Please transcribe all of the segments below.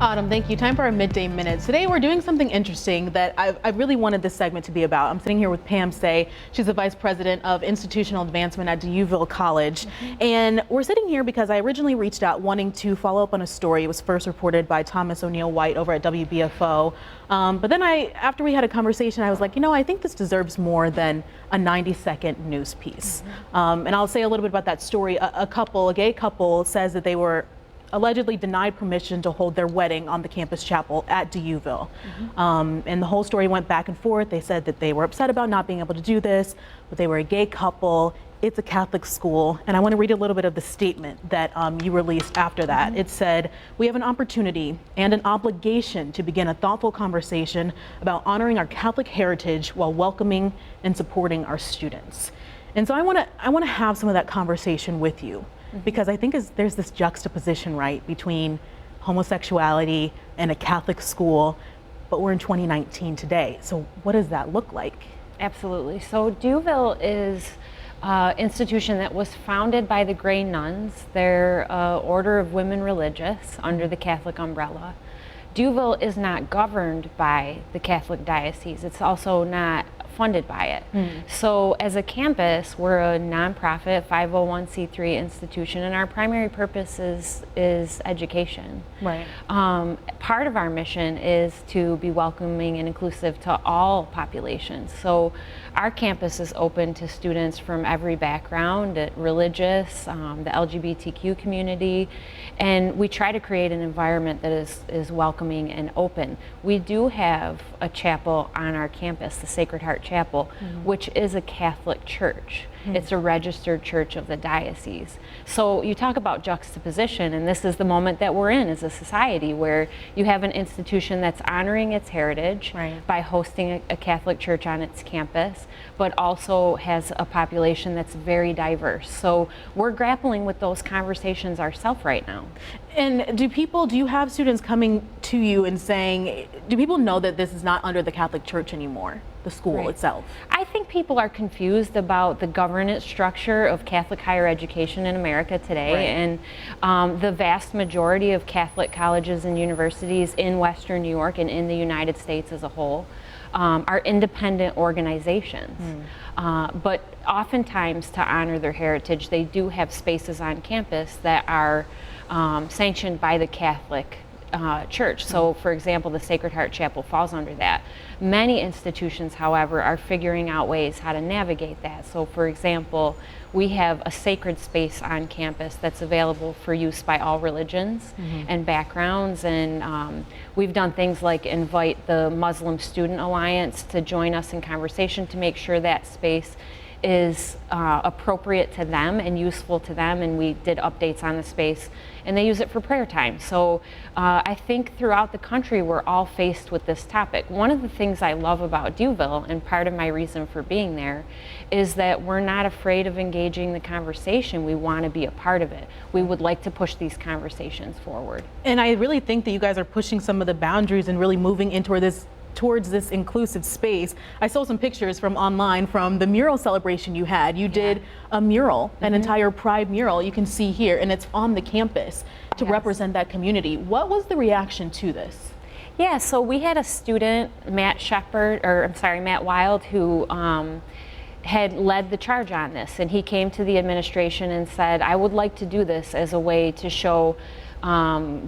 Autumn, thank you. Time for our Midday Minutes. Today we're doing something interesting that I really wanted this segment to be about. I'm sitting here with Pam Say. She's the Vice President of Institutional Advancement at Deauville College. And we're sitting here because I originally reached out wanting to follow up on a story. It was first reported by Thomas O'Neill White over at WBFO. But then after we had a conversation, I was like, I think this deserves more than a 90-second news piece. And I'll say a little bit about that story. A gay couple says that they were allegedly denied permission to hold their wedding on the campus chapel at Deauville. And the whole story went back and forth. They said that they were upset about not being able to do this, but they were a gay couple. It's a Catholic school. And I want to read a little bit of the statement that you released after that. It said, "We have an opportunity and an obligation to begin a thoughtful conversation about honoring our Catholic heritage while welcoming and supporting our students." And so I want to have some of that conversation with you. Because I think there's this juxtaposition, right, between homosexuality and a Catholic school, but we're in 2019 today. So what does that look like? Absolutely. So Deauville is an institution that was founded by the Grey Nuns. They're an order of women religious under the Catholic umbrella. Deauville is not governed by the Catholic diocese. It's also not funded by it. So as a campus, we're a nonprofit 501c3 institution, and our primary purpose is education. Right. Part of our mission is to be welcoming and inclusive to all populations. So our campus is open to students from every background, religious, the LGBTQ community, and we try to create an environment that is welcoming and open. We do have a chapel on our campus, the Sacred Heart Chapel, which is a Catholic church. It's a registered church of the diocese. So you talk about juxtaposition, and this is the moment that we're in as a society where you have an institution that's honoring its heritage by hosting a Catholic church on its campus, but also has a population that's very diverse. So we're grappling with those conversations ourselves right now. And do you have students coming to you and saying, do people know that this is not under the Catholic Church anymore, the school itself? I think people are confused about the governance structure of Catholic higher education in America today. And the vast majority of Catholic colleges and universities in Western New York and in the United States as a whole are independent organizations. But oftentimes, to honor their heritage, they do have spaces on campus that are sanctioned by the Catholic Church. So, for example, the Sacred Heart Chapel falls under that. Many institutions, however, are figuring out ways how to navigate that. So, for example, we have a sacred space on campus that's available for use by all religions and backgrounds, and we've done things like invite the Muslim Student Alliance to join us in conversation to make sure that space is appropriate to them and useful to them, and we did updates on the space, and they use it for prayer time. So I think throughout the country we're all faced with this topic. One of the things I love about Deauville, and part of my reason for being there, is that we're not afraid of engaging the conversation. We want to be a part of it. We would like to push these conversations forward. And I really think that you guys are pushing some of the boundaries and really moving into towards this inclusive space. I saw some pictures from online from the mural celebration you had. You did a mural, an entire Pride mural you can see here, and it's on the campus to represent that community. What was the reaction to this? Yeah, so we had a student, Matt Wild, who had led the charge on this, and he came to the administration and said, I would like to do this as a way to show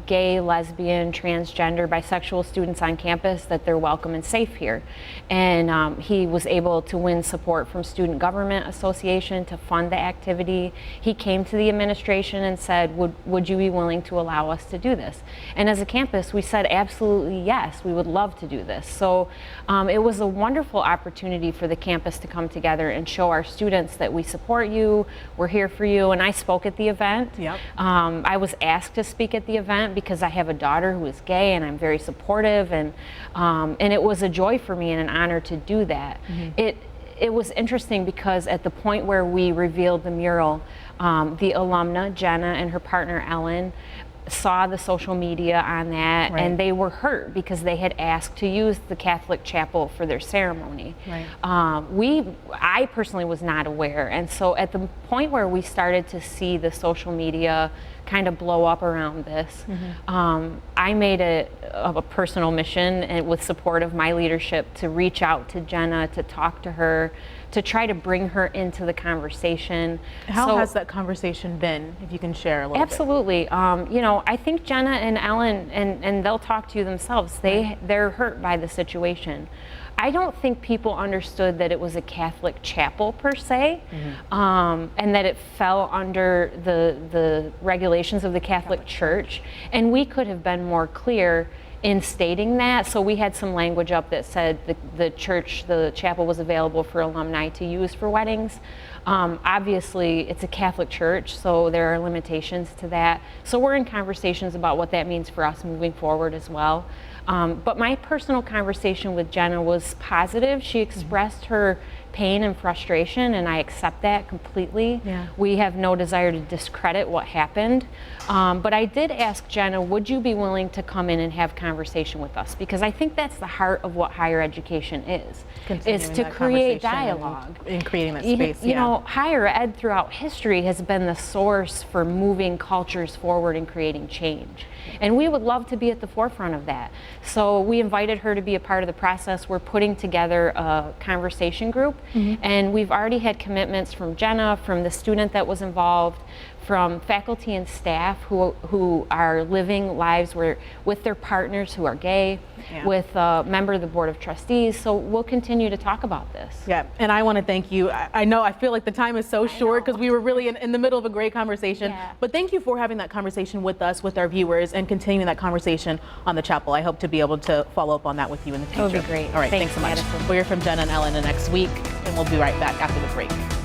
gay, lesbian, transgender, bisexual students on campus that they're welcome and safe here. And he was able to win support from Student Government Association to fund the activity. He came to the administration and said, would you be willing to allow us to do this? And as a campus, we said absolutely yes, we would love to do this. So it was a wonderful opportunity for the campus to come together and show our students that we support you, we're here for you. And I spoke at the event. I was asked to speak at the event because I have a daughter who is gay, and I'm very supportive, and it was a joy for me and an honor to do that. It was interesting because at the point where we revealed the mural, the alumna Jenna and her partner Ellen saw the social media on that, Right. and they were hurt because they had asked to use the Catholic chapel for their ceremony. Right. I personally was not aware, and so at the point where we started to see the social media kind of blow up around this, I made it a personal mission, and with support of my leadership, to reach out to Jenna, to talk to her, to try to bring her into the conversation. How has that conversation been, if you can share a little Absolutely. You know, I think Jenna and Ellen, and they'll talk to you themselves, they're hurt by the situation. I don't think people understood that it was a Catholic chapel per se, and that it fell under the regulations of the Catholic Church. And we could have been more clear in stating that. So we had some language up that said the chapel was available for alumni to use for weddings. Obviously, it's a Catholic church, so there are limitations to that. So we're in conversations about what that means for us moving forward as well. But my personal conversation with Jenna was positive. She expressed her pain and frustration, and I accept that completely. Yeah. We have no desire to discredit what happened. But I did ask Jenna, would you be willing to come in and have conversation with us? Because I think that's the heart of what higher education is to create dialogue. And creating that space. You know, higher ed throughout history has been the source for moving cultures forward and creating change. And we would love to be at the forefront of that. So we invited her to be a part of the process. We're putting together a conversation group, and we've already had commitments from Jenna, from the student that was involved, from faculty and staff who are living lives with their partners who are gay, with a member of the Board of Trustees. So we'll continue to talk about this. Yeah, and I want to thank you. I feel like the time is so short because we were really in the middle of a great conversation. Yeah. But thank you for having that conversation with us, with our viewers, and continuing that conversation on the chapel. I hope to be able to follow up on that with you in the future. That would be great. All right, thanks so much. Madison. We'll hear from Jenna and Ellen next week, and we'll be right back after the break.